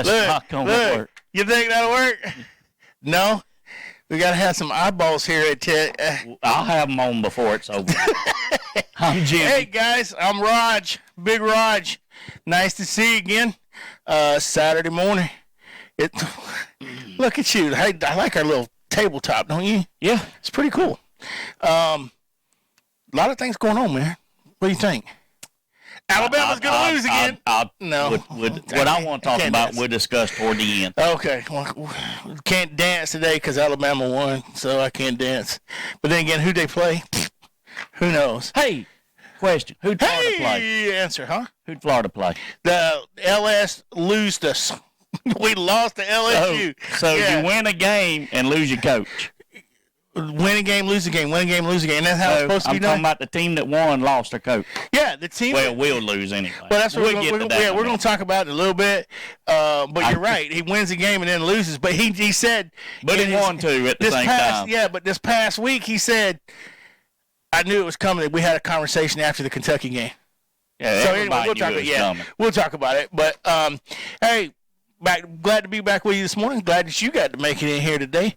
That's not going to work. You think that'll work? No? We got to have some eyeballs here at I'll have them on before it's over. I'm Jimmy. Hey, guys, I'm Raj, Big Raj. Nice to see you again. Saturday morning. Look at you. I like our little tabletop, don't you? Yeah. It's pretty cool. A lot of things going on, man. What do you think? Alabama's going to lose again. No. What I want to talk about, we'll discuss toward the end. Okay. Well, can't dance today because Alabama won, so I can't dance. But then again, who'd they play? Who knows? Hey, question. Who'd Florida play? Answer, huh? Who'd Florida play? The LS losed us. We lost to LSU. So you win a game and lose your coach. Win a game, lose a game. Win a game, lose a game. And that's how it's supposed to be done. I'm talking about the team that won lost their coach. Yeah, the team. Well, we'll lose anyway. Well, that's what we're going to talk about in a little bit. But you're right. He wins a game and then loses. But he said. But he won two at the same time. Yeah, but this past week he said, I knew it was coming. We had a conversation after the Kentucky game. Yeah, so anyway, we'll talk about it. But hey. Glad to be back with you this morning. Glad that you got to make it in here today.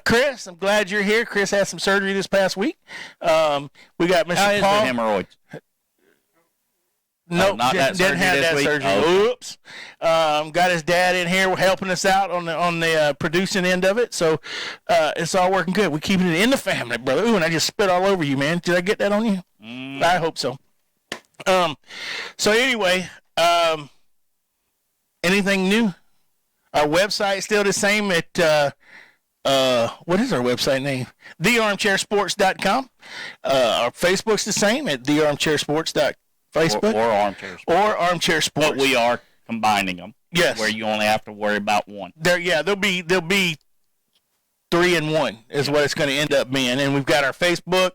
Chris, I'm glad you're here. Chris had some surgery this past week. We got Mr. Paul. The hemorrhoids? Nope, didn't have that surgery. Oh. Oops. Got his dad in here helping us out on the producing end of it. So it's all working good. We're keeping it in the family, brother. Ooh, and I just spit all over you, man. Did I get that on you? I hope so. So anyway, anything new? Our website is still the same at, what is our website name? TheArmchairSports.com. Our Facebook's the same at TheArmchairSports.Facebook. Or Armchair Sports. Or Armchair Sports. But we are combining them. Yes. Where you only have to worry about one. There'll be 3 in 1 is what it's going to end up being. And we've got our Facebook.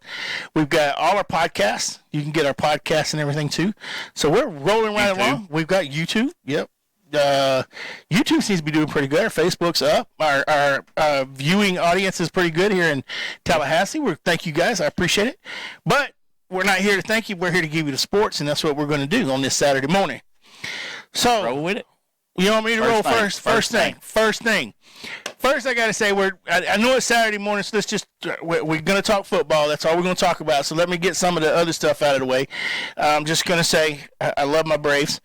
We've got all our podcasts. You can get our podcasts and everything too. So we're rolling right along. We've got YouTube. Yep. YouTube seems to be doing pretty good. Our Facebook's up. Our viewing audience is pretty good here in Tallahassee. Thank you guys. I appreciate it. But we're not here to thank you. We're here to give you the sports, and that's what we're going to do on this Saturday morning. So roll with it. You want me to roll first? First thing. First, I got to say, I know it's Saturday morning, so we're going to talk football. That's all we're going to talk about. So let me get some of the other stuff out of the way. I'm just going to say I love my Braves.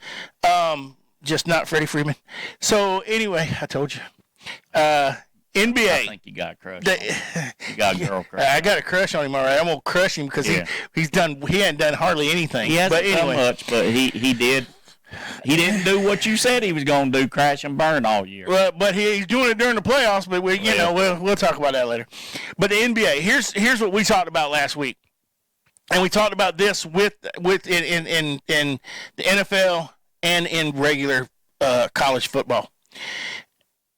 Just not Freddie Freeman. So anyway, I told you. NBA. I think you got a crush. You got a girl crush. I got a crush on him, all right. I'm gonna crush him because he hadn't done hardly anything. He hasn't done much, but he did. He didn't do what you said he was going to do, crash and burn all year. Well, but he's doing it during the playoffs. But we'll talk about that later. But the NBA. Here's what we talked about last week, and we talked about this with in the NFL. And in regular college football.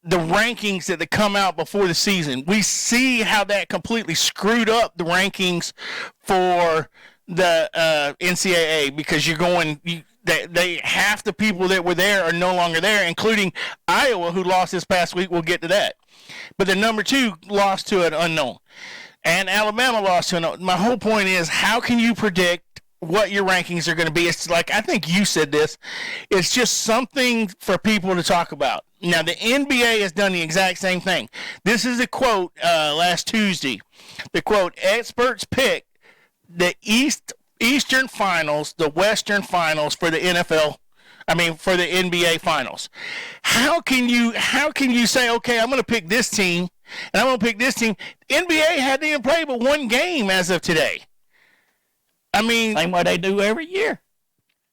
The rankings that come out before the season, we see how that completely screwed up the rankings for the NCAA because half the people that were there are no longer there, including Iowa, who lost this past week. We'll get to that. But the number 2 lost to an unknown. And Alabama lost to an unknown. My whole point is, how can you predict what your rankings are going to be? It's like, I think you said this, it's just something for people to talk about. Now, the NBA has done the exact same thing. This is a quote last Tuesday. The quote, experts pick the Eastern Finals, the Western Finals for the for the NBA Finals. How can you say, okay, I'm going to pick this team, and I'm going to pick this team? NBA hadn't even played but one game as of today. I mean, same way they do every year.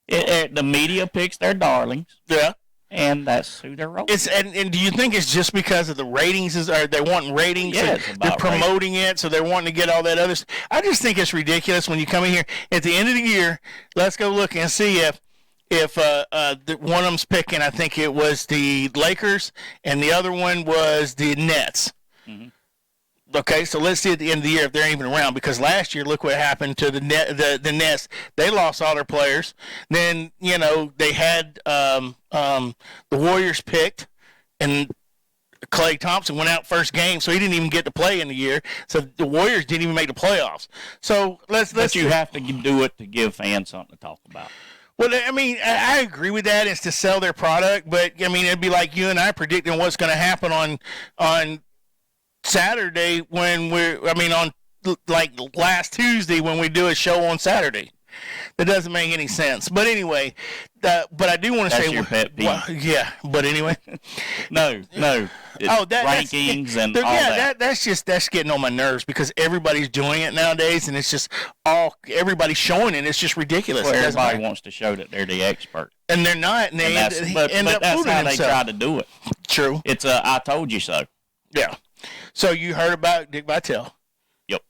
The media picks their darlings. Yeah. And that's who they're rolling. And do you think it's just because of the ratings? Are they wanting ratings? Yeah, they're promoting it, so they're wanting to get all that other stuff. I just think it's ridiculous when you come in here at the end of the year. Let's go look and see if one of them's picking. I think it was the Lakers, and the other one was the Nets. Mm-hmm. Okay, so let's see at the end of the year if they're even around, because last year, look what happened to the Nets. They lost all their players. Then, they had the Warriors picked, and Klay Thompson went out first game, so he didn't even get to play in the year. So the Warriors didn't even make the playoffs. So let's you have to do it to give fans something to talk about. Well, I mean, I agree with that. It's to sell their product, but I mean, it'd be like you and I predicting what's going to happen on Saturday when on like last Tuesday when we do a show on Saturday. That doesn't make any sense. But anyway, but I do want to say, your pet peeve. Yeah. But anyway, no. Rankings and all that. That's getting on my nerves because everybody's doing it nowadays, and it's just everybody's showing it. It's just ridiculous. Well, everybody wants to show that they're the expert, and they're not. And they end up that's fooling how themselves. they try to do it. True. It's I told you so. Yeah. So you heard about Dick Vitale. Yep.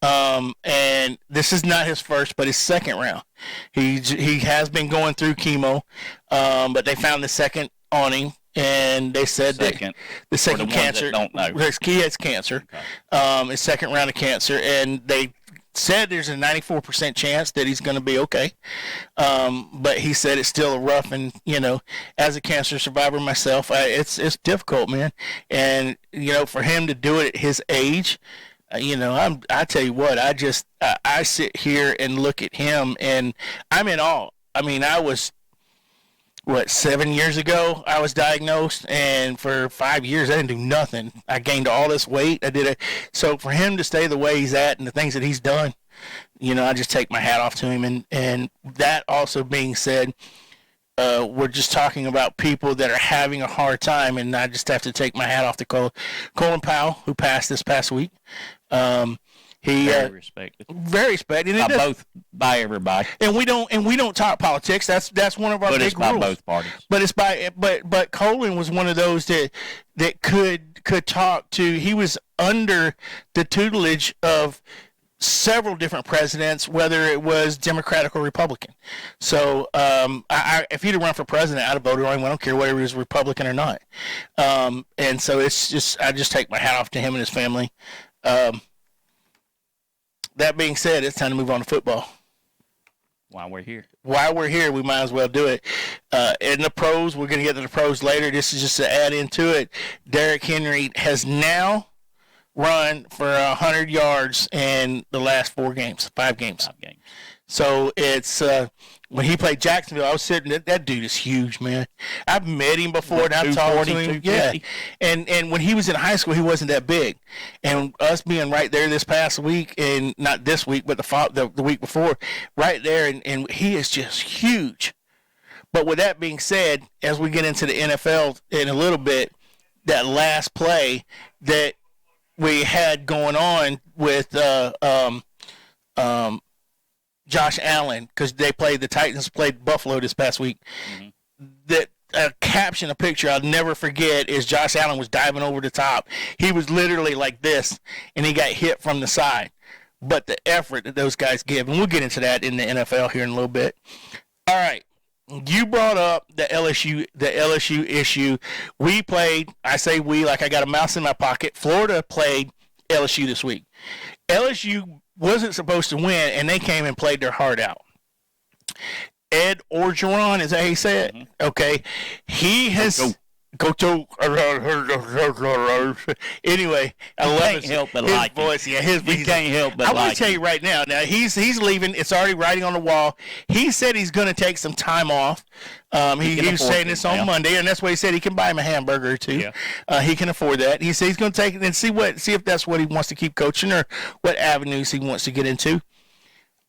And this is not his first, but his second round. He has been going through chemo, but they found the second on him, and they said the second cancer. Don't know. He has cancer. Okay. His second round of cancer, and they said there's a 94% chance that he's going to be okay. But he said it's still rough, and as a cancer survivor myself, it's difficult, man. And for him to do it at his age. I tell you what, I sit here and look at him and I'm in awe. I mean, I was, 7 years ago, I was diagnosed, and for 5 years, I didn't do nothing. I gained all this weight. So for him to stay the way he's at and the things that he's done, I just take my hat off to him. And that also being said, we're just talking about people that are having a hard time, and I just have to take my hat off to Colin Powell, who passed this past week. He very respected by everybody, and we don't talk politics. That's one of our big rules. By both parties. But it's but Colin was one of those that could talk to. He was under the tutelage of several different presidents, whether it was Democratic or Republican. So if he'd have run for president, I'd have voted on him. I don't care whether he was Republican or not. And so I just take my hat off to him and his family. That being said, it's time to move on to football. While we're here, we might as well do it. In the pros, we're going to get to the pros later. This is just to add into it. Derrick Henry has now run for 100 yards in the last 5 games. So it's when he played Jacksonville, I was sitting. That dude is huge, man. I've met him before, and I've talked to him. Yeah, and when he was in high school, he wasn't that big. And us being right there this past week, and not this week, but the week before, right there, and he is just huge. But with that being said, as we get into the NFL in a little bit, that last play that we had going on with Josh Allen, because the Titans played Buffalo this past week. Mm-hmm. That caption, a picture I'll never forget is Josh Allen was diving over the top. He was literally like this, and he got hit from the side. But the effort that those guys give, and we'll get into that in the NFL here in a little bit. All right. You brought up the LSU issue. We played, I say we like I got a mouse in my pocket. Florida played LSU this week. LSU wasn't supposed to win, and they came and played their heart out. Ed Orgeron, is that how he said? Mm-hmm. Okay. He has go to anyway, I love his voice. Yeah, his voice. You can't help but I want to tell you right now. Now he's leaving. It's already writing on the wall. He said he's going to take some time off. He was saying this on Monday, and that's why he said he can buy him a hamburger or two. Yeah. He can afford that. He said he's going to take it and see if that's what he wants to keep coaching or what avenues he wants to get into.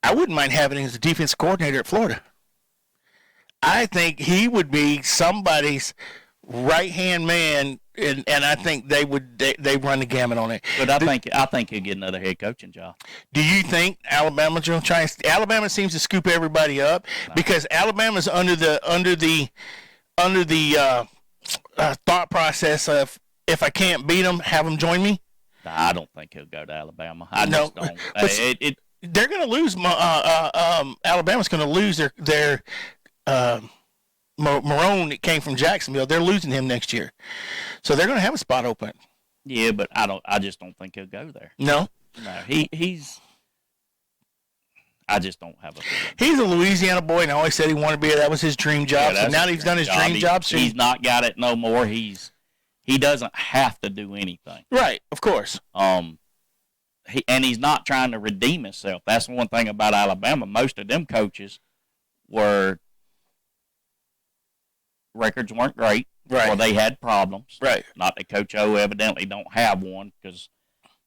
I wouldn't mind having him as the defense coordinator at Florida. I think he would be somebody's right-hand man, and I think they run the gamut on it. But I think he'll get another head coaching job. Do you think Alabama's going to try? Alabama seems to scoop everybody up because Alabama's under the thought process of if I can't beat them, have them join me. I don't think he'll go to Alabama. I just don't. They're going to lose. Alabama's going to lose their Marone that came from Jacksonville. They're losing him next year, so they're going to have a spot open. Yeah, but I just don't think he'll go there. No. He's. I just don't have a feeling. He's a Louisiana boy, and always said he wanted to be. That was his dream job. Yeah, so now that he's done his dream job. He's not got it no more. He doesn't have to do anything. Right, of course. And he's not trying to redeem himself. That's one thing about Alabama. Most of them coaches were records weren't great. Right. Or they had problems. Right. Not that Coach O evidently don't have one because,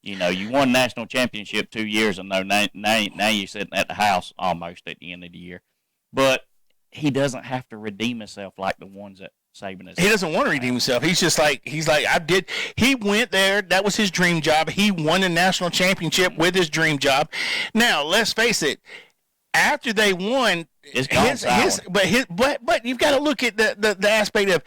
you won national championship 2 years and now you're sitting at the house almost at the end of the year. But he doesn't have to redeem himself like the ones that Saban is. He doesn't want to redeem himself. He's like, he went there. That was his dream job. He won a national championship with his dream job. Now, let's face it, after they won, but you've got to look at the aspect of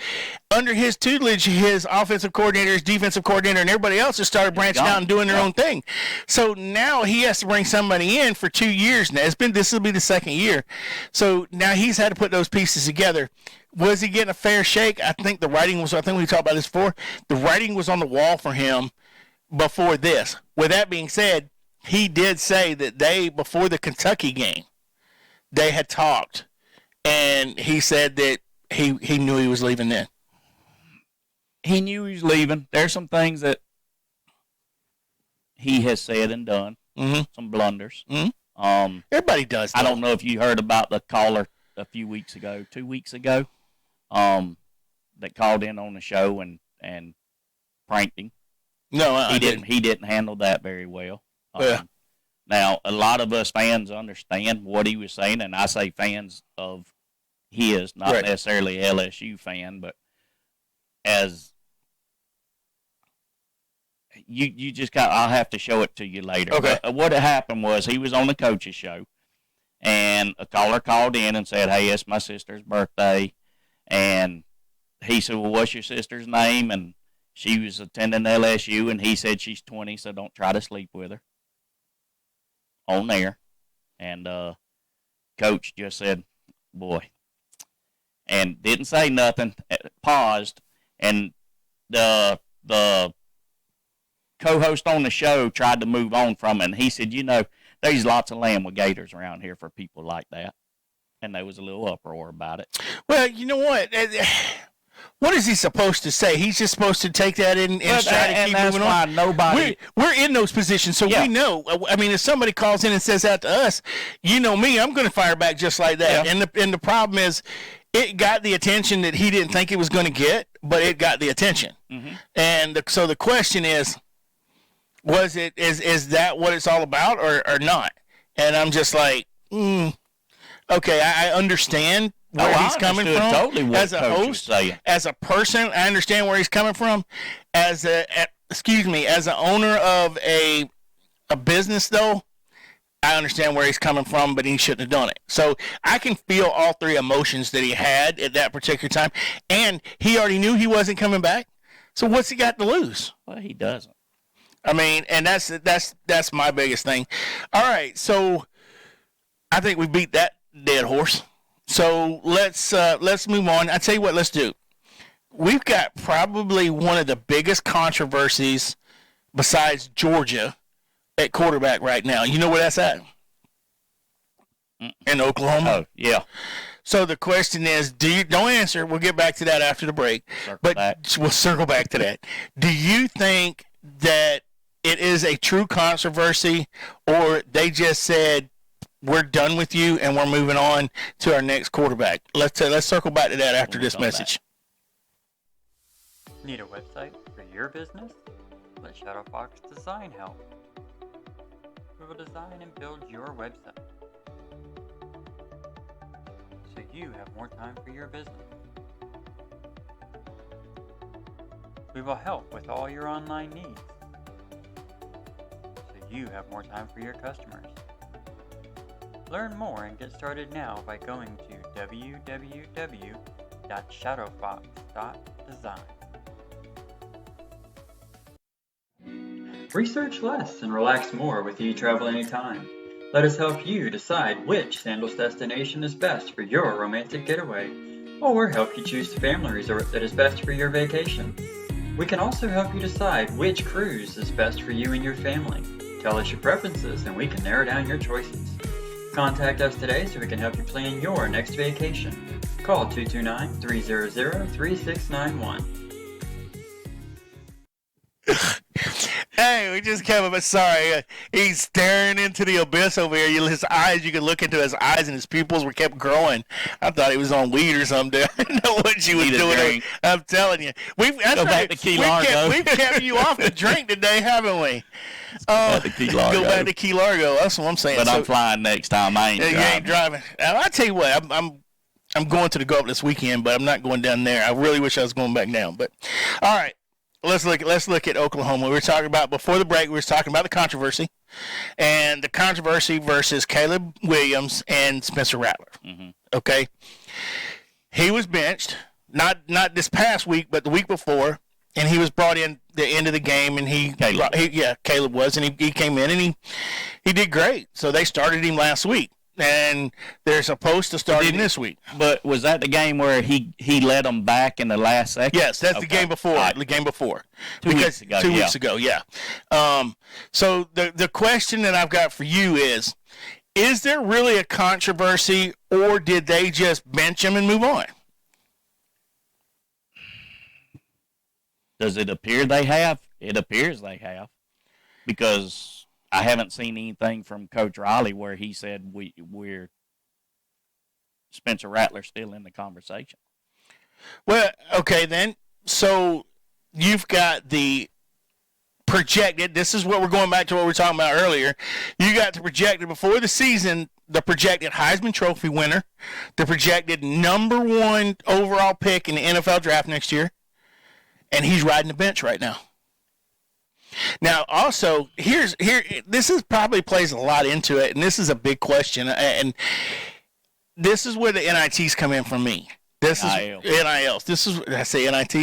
under his tutelage, his offensive coordinator, his defensive coordinator, and everybody else has started branching out and doing their own thing. So now he has to bring somebody in for 2 years now. This will be the second year. So now he's had to put those pieces together. Was he getting a fair shake? I think the writing was, I think we talked about this before, the writing was on the wall for him before this. With that being said, he did say that before the Kentucky game, they had talked, and he said that he knew he was leaving then. He knew he was leaving. There's some things that he has said and done, some blunders. Mm-hmm. Everybody does. I don't know if you heard about the caller a few weeks ago, 2 weeks ago, that called in on the show and pranked him. No, he didn't. He didn't handle that very well. Yeah. Now, a lot of us fans understand what he was saying, and I say fans of his, not necessarily LSU fan, but as you just got, I'll have to show it to you later. Okay. But what had happened was he was on the coach's show, and a caller called in and said, "Hey, it's my sister's birthday," and he said, "Well, what's your sister's name?" And she was attending LSU, and he said she's 20, so don't try to sleep with her. On there, and Coach just said, "Boy," and didn't say nothing. Paused, and the co-host on the show tried to move on from it. And he said, "There's lots of land with gators around here for people like that," and there was a little uproar about it. Well, you know what? What is he supposed to say? He's just supposed to take that in and try to keep moving on. Nobody. We're in those positions, so we know. I mean, if somebody calls in and says that to us, you know me, I'm going to fire back just like that. Yeah. And the problem is, it got the attention that he didn't think it was going to get, but it got the attention. Mm-hmm. And so the question is that what it's all about or not? And I'm just like, okay, I understand where he's coming from. Totally as a host, as a person, I understand where he's coming from. As an owner of a business, though, I understand where he's coming from, but he shouldn't have done it. So I can feel all three emotions that he had at that particular time, and he already knew he wasn't coming back. So what's he got to lose? Well, he doesn't. I mean, and that's my biggest thing. All right, so I think we beat that dead horse. So let's move on. I tell you what, let's do. We've got probably one of the biggest controversies besides Georgia at quarterback right now. You know where that's at? In Oklahoma. Oh, yeah. So the question is, don't answer. We'll get back to that after the break. We'll circle back to that. Do you think that it is a true controversy, or they just said, we're done with you and we're moving on to our next quarterback? Let's circle back to that after this message. Need a website for your business? Let Shadow Fox Design help. We will design and build your website so you have more time for your business. We will help with all your online needs so you have more time for your customers. Learn more and get started now by going to www.shadowfox.design. Research less and relax more with eTravel Anytime. Let us help you decide which Sandals destination is best for your romantic getaway, or help you choose the family resort that is best for your vacation. We can also help you decide which cruise is best for you and your family. Tell us your preferences and we can narrow down your choices. Contact us today so we can help you plan your next vacation. Call 229-300-3691. Hey, Hey, we just came up. Sorry, he's staring into the abyss over here. His eyes, you could look into his eyes, and his pupils were kept growing. I thought he was on weed or something. I didn't know what you was doing. I'm telling you, we've back to Key Largo. We've kept you off the drink today, haven't we? Go back to Key Largo. Go back to Key Largo. That's what I'm saying. But I'm flying next time. I ain't driving. I tell you what, I'm going to the Gulf this weekend, but I'm not going down there. I really wish I was going back down. But all right, let's look at Oklahoma. We were talking about before the break. We were talking about the controversy, and the controversy versus Caleb Williams and Spencer Rattler. Mm-hmm. Okay, he was benched not this past week, but the week before, and he was brought in the end of the game, and Caleb was, and he came in and he did great. So they started him last week. And they're supposed to start him this week. But was that the game where he led them back in the last second? Yes, that's the game before. Right. The game before. 2 weeks ago. 2 weeks ago, yeah. So the question that I've got for you is there really a controversy, or did they just bench him and move on? Does it appear they have? It appears they have, because I haven't seen anything from Coach Riley where he said we're Spencer Rattler still in the conversation. Well, okay then. So you've got the projected. This is what we're going back to what we were talking about earlier. You got the projected before the season, the projected Heisman Trophy winner, the projected #1 overall pick in the NFL draft next year, and he's riding the bench right now. Now, also, this is probably plays a lot into it, and this is a big question, and this is where the NITs come in for me. This is NILs. This is, did I say NIT?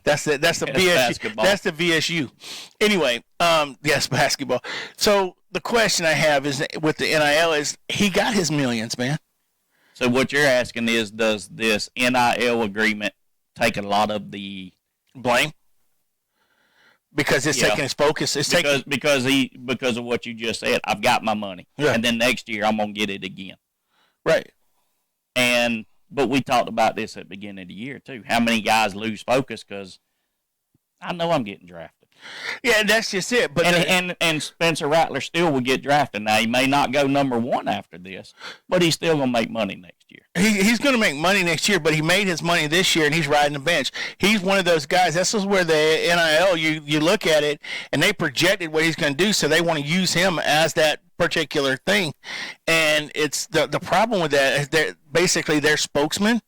That's the VSU. Basketball. That's the VSU. Anyway, yes, basketball. So the question I have is with the NIL is he got his millions, man. So what you're asking is, does this NIL agreement take a lot of the blame? Because it's taking his focus. It's because of what you just said. I've got my money, and then next year I'm gonna get it again. Right. But we talked about this at the beginning of the year too. How many guys lose focus because I know I'm getting drafted? Yeah, that's just it. But and Spencer Rattler still will get drafted. Now he may not go #1 after this, but he's still gonna make money next year. He's going to make money next year, but he made his money this year, and he's riding the bench. He's one of those guys. This is where the NIL, you look at it, and they projected what he's going to do, so they want to use him as that particular thing. And it's the problem with that is they're basically their spokesman.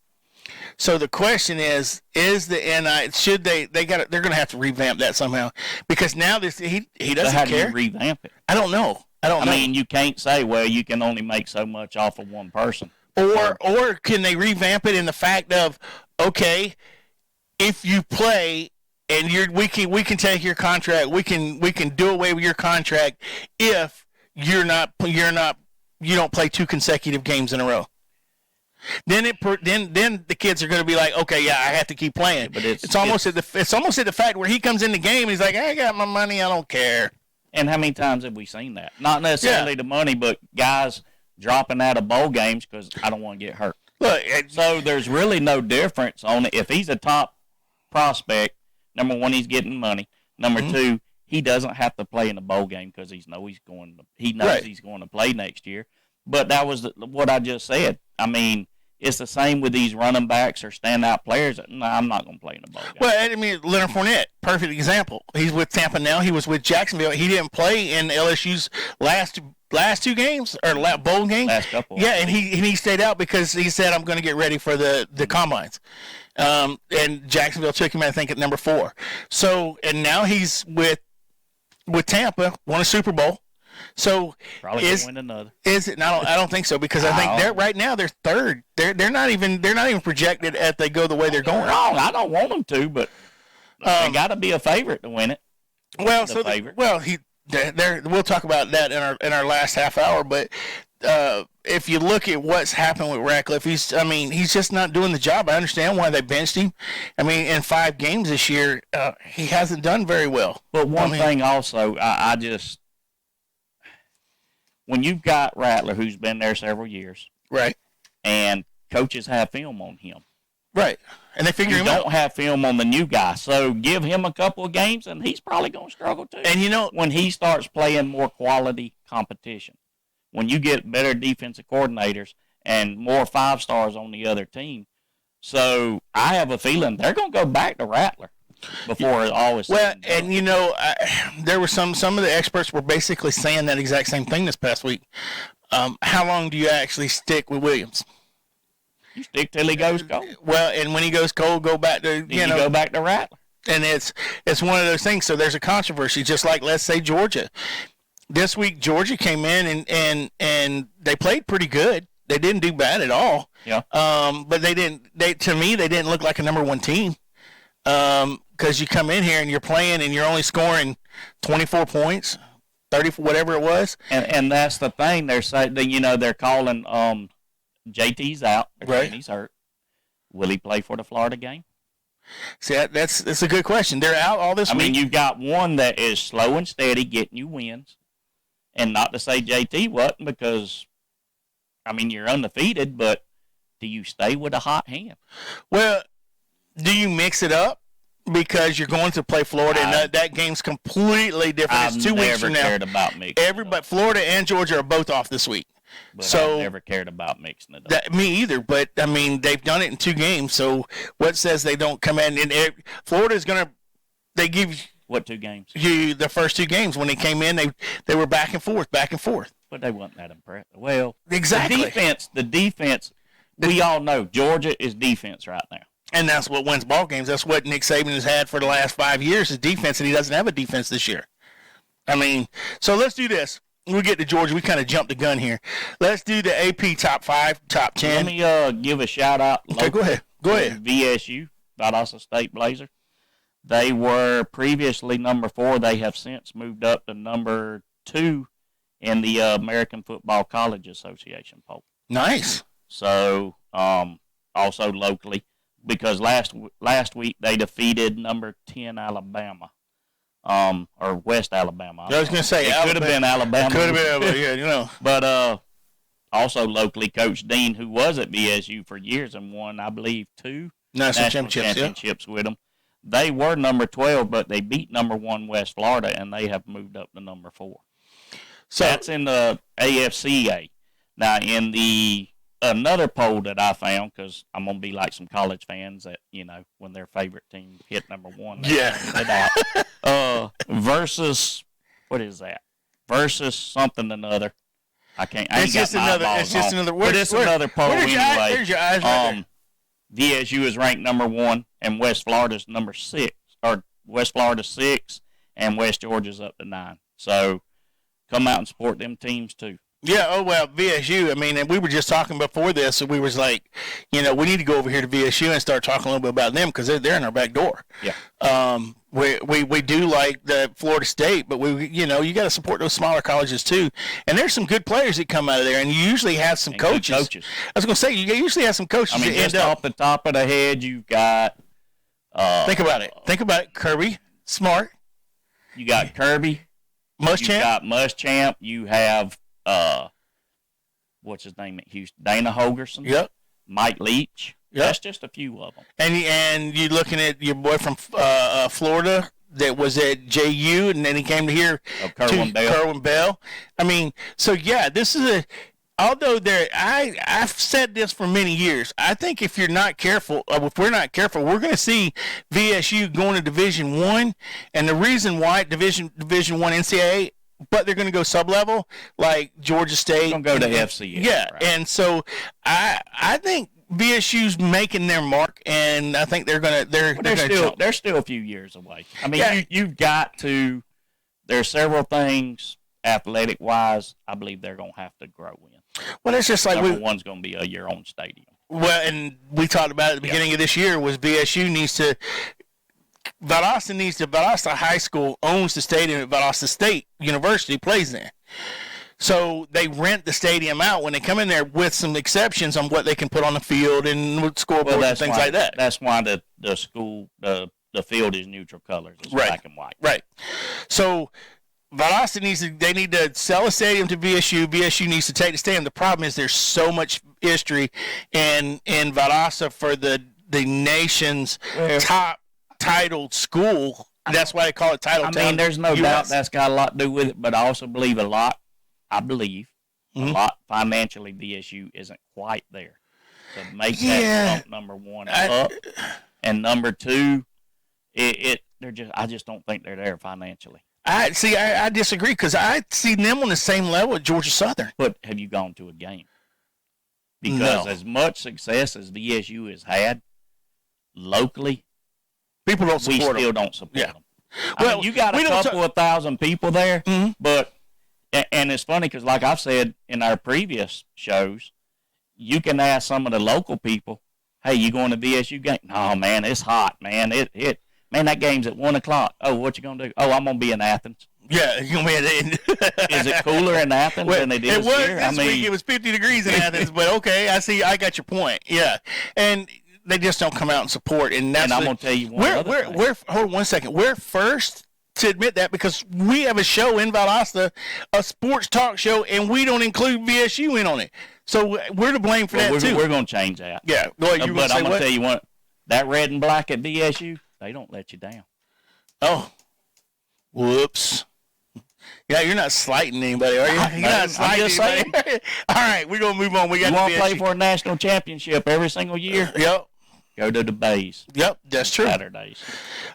So the question is the NIL, should they're going to have to revamp that somehow, because now he doesn't how care. Do you revamp it? I don't know. I mean, you can't say, well, you can only make so much off of one person. Or can they revamp it in the fact of, okay, if you play and we can take your contract, we can do away with your contract if you don't play 2 consecutive games in a row. Then the kids are going to be like, okay, yeah, I have to keep playing. But it's almost at the fact where he comes in the game and he's like, I got my money, I don't care. And how many times have we seen that? Not necessarily the money, but guys dropping out of bowl games because I don't want to get hurt. Look, so there's really no difference on it. If he's a top prospect, #1, he's getting money. #2, he doesn't have to play in a bowl game because he knows he's going to play next year. But that was what I just said. I mean, it's the same with these running backs or standout players. No, I'm not going to play in a bowl game. Well, I mean, Leonard Fournette, perfect example. He's with Tampa now. He was with Jacksonville. He didn't play in LSU's last 2 games or bowl game. Last couple. Yeah, and he stayed out because he said, I'm going to get ready for the combines. And Jacksonville took him, I think, at #4. So, and now he's with Tampa, won a Super Bowl. So probably going to win another. Is it? I don't think so, because I think they're third. They're not even projected if they go the way they're going. Wrong. I don't want them to, but they got to be a favorite to win it. Well, we'll talk about that in our last half hour. But if you look at what's happened with Ratcliffe, he's just not doing the job. I understand why they benched him. I mean, in 5 games this year, he hasn't done very well. But one thing also, when you've got Rattler, who's been there several years, right, and coaches have film on him, Right. And they figure You him don't out. have film on the new guy, so give him a couple of games, and he's probably going to struggle too. And, you know, when he starts playing more quality competition, when you get better defensive coordinators and more 5-stars on the other team. So I have a feeling they're going to go back to Rattler before it all is well, said and done. and, you know, there were some of the experts were basically saying that exact same thing this past week. How long do you actually stick with Williams? You stick till he goes cold. Well, and when he goes cold, go back to, Then you go back to Rattler. and it's one of those things. So there's a controversy, just like, let's say, Georgia. This week, Georgia came in and they played pretty good. They didn't do bad at all. Yeah. But to me, they didn't look like a number one team. Because you come in here and you're playing and you're only scoring 24 points, 30, whatever it was. And that's the thing. They're saying, they're calling JT's out. They're saying Right. he's hurt. Will he play for the Florida game? See, that's a good question. They're out all this I week. mean, you've got one that is slow and steady, getting you wins. And not to say JT wasn't, because, I mean, you're undefeated, but do you stay with a hot hand? Well, do you mix it up? Because you're going to play Florida, and that game's completely different. It's 2 weeks from now. I've never cared about mixing Everybody, Florida and Georgia are both off this week. But So- I've never cared about mixing it up. Me either, but I mean they've done it in 2 games. So what says they don't come in? And Florida's gonna. They give What 2 games? you the first 2 games when they came in. They were back and forth. But they wasn't that impressed. Well, Exactly. The defense. We all know Georgia is defense right now. And that's what wins ball games. That's what Nick Saban has had for the last 5 years is defense, and he doesn't have a defense this year. I mean, so let's do this. We'll get to Georgia. We kind of jumped the gun here. Let's do the AP top 5, top 10. Let me give a shout out. Okay, go ahead. Go ahead. VSU, Valdosta State Blazer. They were previously number 4. They have since moved up to number 2 in the American Football College Association poll. Nice. So, also locally, because last week they defeated number 10 Alabama, or West Alabama. I was going to say, it could have been Alabama. Could have been, yeah, you know. But also locally, Coach Dean, who was at VSU for years and won, I believe, 2 National national championships, yeah. championships with them. They were number 12, but they beat number 1 West Florida, and they have moved up to number 4. So That's in the AFCA. Now, in the another poll that I found, because I'm going to be like some college fans that, when their favorite team hit number 1, they Yeah. send it out. Versus, what is that? Versus something another. I ain't It's got just my another. eyeballs It's just on. another. But it's another poll There's your anyway. there's your eyes right there. VSU is ranked number 1, and West Florida's number 6, or West Florida 6, and West Georgia's up to 9. So come out and support them teams too. Yeah, oh, well, VSU, I mean, and we were just talking before this, so we was like, we need to go over here to VSU and start talking a little bit about them because they're in our back door. Yeah. We do like the Florida State, but you got to support those smaller colleges too. And there's some good players that come out of there, and you usually have some And good coaches. I was going to say, you usually have some coaches I mean, that end just up. off the top of the head, you've got Think about it. Kirby, Smart, you got Kirby, you Muschamp. got Muschamp, you have what's his name at Houston, Dana Holgerson, Yep. Mike Leach. Yep. That's just a few of them. And you're looking at your boy from Florida that was at JU, and then he came to here Of Kerwin Bell. Kerwin Bell. I mean, so yeah, this is although I've said this for many years. I think if you're not careful, if we're not careful, we're going to see VSU going to Division I, and the reason why Division I NCAA. But they're going to go sub-level like Georgia State. They're going to go to FCS. Yeah, right. and so I think VSU's making their mark, and I think they're going to They're still a few years away. I mean, Yeah. you've got to. There are several things athletic wise. I believe they're going to have to grow in. Well, it's just like Number one's going to be your own stadium. well, and we talked about at the beginning of this year was VSU needs to. Valdosta High School owns the stadium at Valdosta State University, plays there. So they rent the stadium out when they come in there with some exceptions on what they can put on the field and with scoreboards and things like that. That's why the school, the field is neutral colors. It's Right. black and white. Right. So Valdosta need to sell a stadium to VSU. VSU needs to take the stadium. The problem is there's so much history in Valdosta for the the nation's Well, top titled school. That's why they call it Title I Town. mean, there's no US. doubt that's got a lot to do with it, but I also believe a Mhm. lot financially VSU isn't quite there to make Yeah. that jump, number one, up. And number two, I just don't think they're there financially. I disagree because I see them on the same level at Georgia Southern. But have you gone to a game? Because No. as much success as VSU has had locally, People don't we support still them. don't support Yeah. them. Well, You got a we don't couple of thousand people there, Mhm. but and it's funny because, like I've said in our previous shows, you can ask some of the local people, "Hey, you going to VSU game?" "No, man, it's hot, man. Man, that game's at 1:00. Oh, what you gonna do?" "Oh, I'm gonna be in Athens." Yeah, you know, Is it cooler in Athens than it is it was here? this week. It was 50 degrees in Athens, but okay, I see. I got your point. Yeah, and they just don't come out and support. And that's and I'm gonna tell you one other thing. we're hold on one second. We're first to admit that because we have a show in Valdosta, a sports talk show, and we don't include VSU in on it. So we're to blame for Well, that too. we're gonna change that. Yeah, go ahead. You But say I'm gonna what? tell you what. That red and black at VSU, they don't let you down. Oh, whoops. Yeah, you're not slighting anybody, are you? You're No, not I'm slighting just anybody. All right, we're gonna move on. We got You the want to play VSU. for a national championship every single year? Yep, Go to the Bays that's true. Saturdays.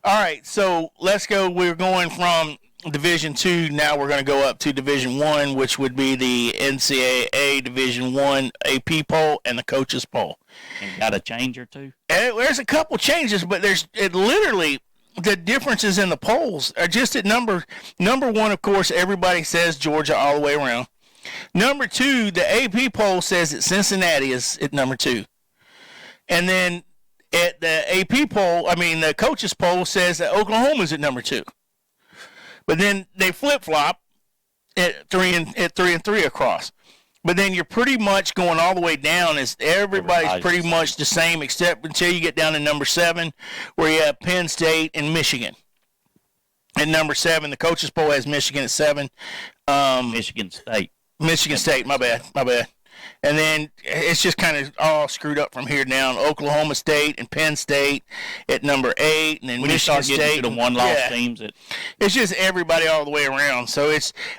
All right, so let's go. We're going from Division II. Now we're going to go up to Division I, which would be the NCAA Division I AP poll and the coaches poll. And got a change or two. And there's a couple changes, but literally the differences in the polls are just at number one. Of course, everybody says Georgia all the way around. Number two, the AP poll says that Cincinnati is at number two, and then at the AP poll, the coaches poll says that Oklahoma's at number two. But then they flip flop at three and three across. But then you're pretty much going all the way down as everybody's pretty much the same, except until you get down to number 7, where you have Penn State and Michigan. At number 7, the coaches poll has Michigan at 7. Michigan State. Michigan State, my bad. And then it's just kind of all screwed up from here down. Oklahoma State and Penn State at number 8, and then When you Michigan start getting State. to the one-loss Yeah. teams, It's just everybody all the way around. So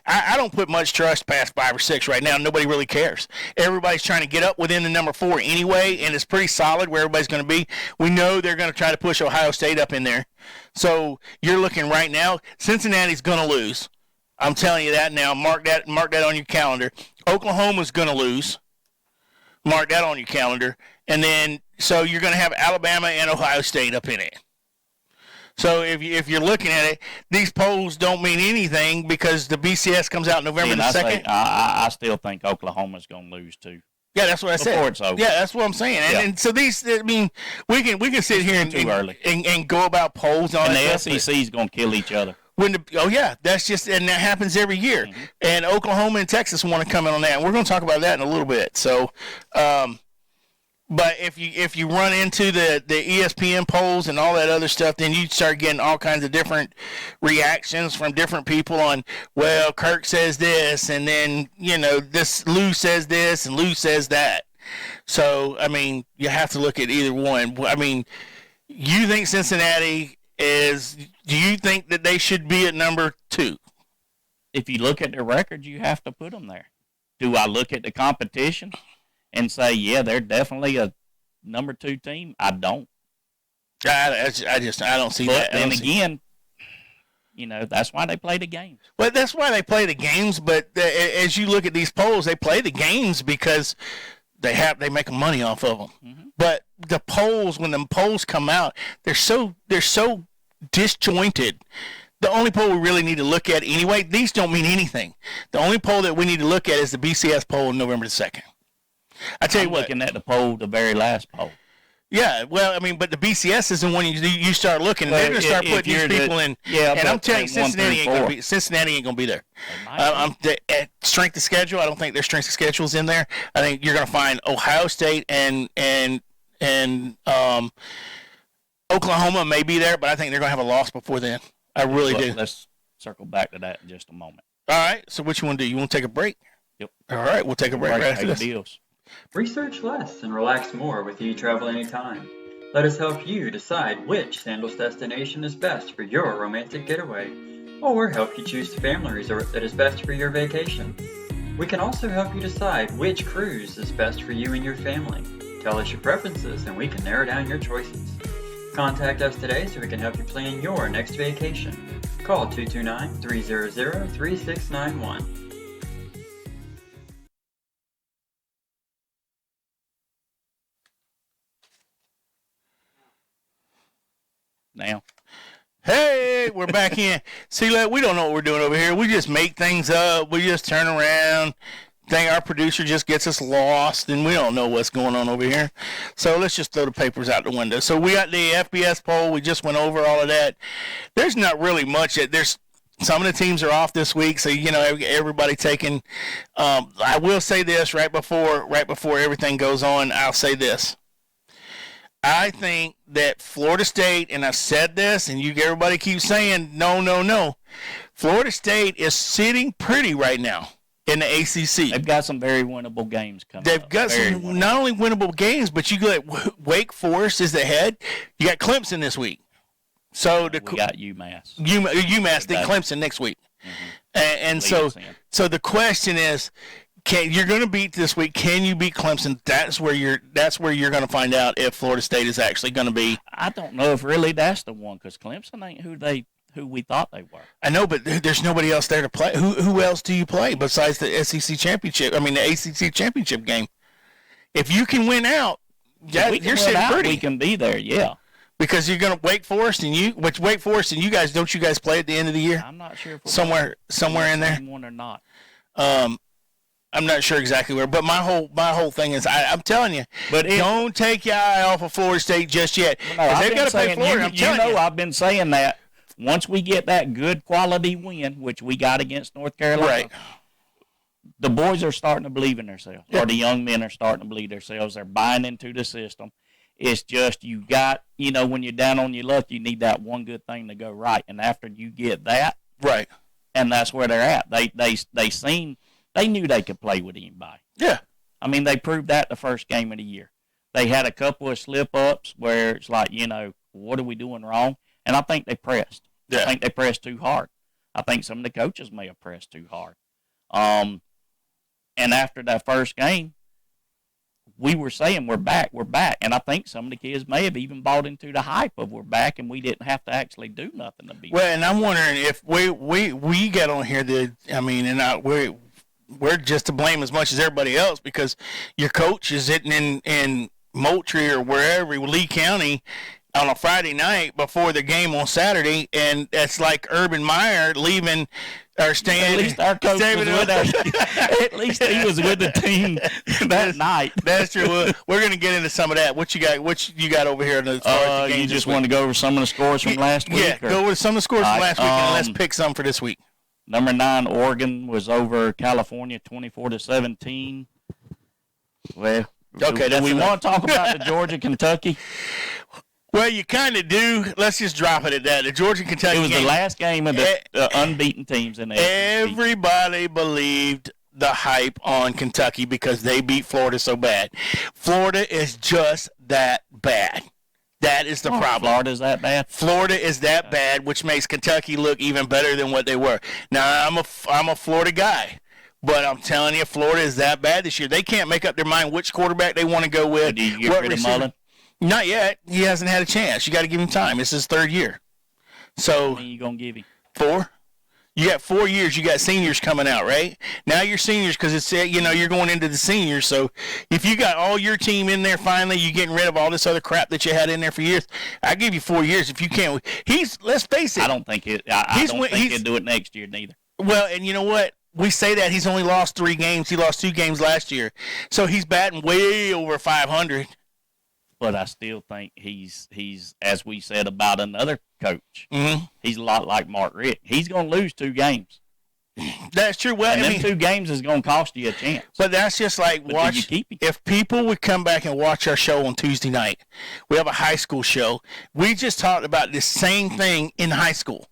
I don't put much trust past 5 or 6 right now. Nobody really cares. Everybody's trying to get up within the number 4 anyway, and it's pretty solid where everybody's going to be. We know they're going to try to push Ohio State up in there. So you're looking right now, Cincinnati's going to lose. I'm telling you that now. Mark that on your calendar. Oklahoma's going to lose. Mark that on your calendar. And then, so you're going to have Alabama and Ohio State up in it. So if you're looking at it, these polls don't mean anything because the BCS comes out November the 2nd. I still think Oklahoma's going to lose too. Yeah, that's what I said. Before it's over. Yeah, that's what I'm saying. And so these, we can sit here too early. and go about polls and all And that the stuff. SEC's going to kill each other. That's just, and that happens every year. Mm-hmm. And Oklahoma and Texas want to come in on that. And we're going to talk about that in a little bit. So, but if you run into the ESPN polls and all that other stuff, then you start getting all kinds of different reactions from different people on, well, Kirk says this, and then, this Lou says this, and Lou says that. So, you have to look at either one. You think Cincinnati do you think that they should be at number 2? If you look at their record, you have to put them there. Do I look at the competition and say, yeah, they're definitely a number 2 team? I don't. I don't see that. But then again, that's why they play the games. Well, that's why they play the games. But as you look at these polls, they play the games because they make money off of them. Mm-hmm. But the polls, when the polls come out, they're so disjointed. The only poll we really need to look at anyway, these don't mean anything. The only poll that we need to look at is the BCS poll on November the 2nd. I tell you what. Looking at the poll, the very last poll. Yeah, well, but the BCS isn't when you start looking. They're going to start putting these people in. Yeah, and I'm telling you, Cincinnati ain't going to be there. Strength of schedule, I don't think their strength of schedule is in there. I think you're going to find Ohio State and Oklahoma may be there, but I think they're going to have a loss before then. I really do. Let's circle back to that in just a moment. All right, so what you want to do? You want to take a break? Yep. All right, we'll take a break right after this. Research less and relax more with eTravel Anytime. Let us help you decide which Sandals destination is best for your romantic getaway, or help you choose the family resort that is best for your vacation. We can also help you decide which cruise is best for you and your family. Tell us your preferences and we can narrow down your choices. Contact us today so we can help you plan your next vacation. Call 229-300-3691. Now, Hey, we're back in. See, look, we don't know what we're doing over here. We just make things up. We just turn around. Think our producer just gets us lost, and we don't know what's going on over here. So let's just throw the papers out the window. So we got the FBS poll. We just went over all of that. There's not really much. There's some of the teams are off this week, so everybody taking. I will say this right before everything goes on. I'll say this. I think that Florida State, and I've said this, and everybody keeps saying, no. Florida State is sitting pretty right now in the ACC. they've got some very winnable games coming They've up. got Very some winnable. not only winnable games, but you got Wake Forest is ahead. You got Clemson this week. So We got UMass. UMass, then Okay. Clemson next week. Mm-hmm. And Lead so us in. so the question is, you're going to beat this week? Can you beat Clemson? That's where you're going to find out if Florida State is actually going to be. I don't know if really that's the one, because Clemson ain't who we thought they were. I know, but there's nobody else there to play. Who else do you play besides the SEC championship? I mean, the ACC championship game. If you can win out, If we can you're win sitting out, pretty. we can be there, yeah. Because you're going to Wake Forest and you guys don't you guys play at the end of the year I'm not sure if we're somewhere in there. same one or not. I'm not sure exactly where, but my whole thing is I'm telling you, But don't take your eye off of Florida State just yet. No, 'Cause I've they've been got to play saying- Florida. I'm telling you. I've been saying that once we get that good quality win, which we got against North Carolina, Right. the boys are starting to believe in themselves, Yeah. or the young men are starting to believe themselves. They're buying into the system. It's just you got, when you're down on your luck, you need that one good thing to go right, and after you get that, Right. and that's where they're at. They knew they could play with anybody. Yeah. I mean, they proved that the first game of the year. They had a couple of slip-ups where it's like, what are we doing wrong? And I think they pressed. Yeah. I think they pressed too hard. I think some of the coaches may have pressed too hard. And after that first game, we were saying we're back. And I think some of the kids may have even bought into the hype of we're back, and we didn't have to actually do nothing to be Well, and I'm wondering if we got on here we're just to blame as much as everybody else because your coach is sitting in Moultrie or wherever, Lee County, on a Friday night before the game on Saturday, and that's like Urban Meyer leaving or staying. At least our coach was with us. At least he was with the team that night. That's true. We're going to get into some of that. What you got over here? As far as the You games just this week? want to go over some of the scores from last week? Yeah, or- go with some of the scores from All right, last week, and let's pick some for this week. Number 9, Oregon was over California 24-17. Well, Okay, do that's we enough. want to talk about the Georgia Kentucky? Well, you kind of do. Let's just drop it at that. The Georgia Kentucky It was game. the last game of the unbeaten teams in the SEC. Everybody believed the hype on Kentucky because they beat Florida so bad. Florida is just that bad. That is the problem. Florida's that bad? Florida is that bad, which makes Kentucky look even better than what they were. Now, I'm a Florida guy, but I'm telling you, Florida is that bad this year. They can't make up their mind which quarterback they want to go with. Do you get what rid of receiver. Mullen? Not yet. He hasn't had a chance. You got to give him time. It's his third year. So How many you going to give him? 4. You got 4 years. You got seniors coming out, right? Now you're seniors because it's you're going into the seniors. So if you got all your team in there, finally you're getting rid of all this other crap that you had in there for years. I give you 4 years if you can't. Let's face it. I don't think it. I don't think he'll do it next year neither. Well, and you know what? We say that he's only lost 3 games. He lost 2 games last year, so he's batting way over 500. But I still think he's as we said about another coach. Mm-hmm. He's a lot like Mark Richt. He's going to lose 2 games. That's true. Well, And I them mean, 2 games is going to cost you a chance. but that's just like But do you watch. keep him? If people would come back and watch our show on Tuesday night, we have a high school show. We just talked about the same thing in high school.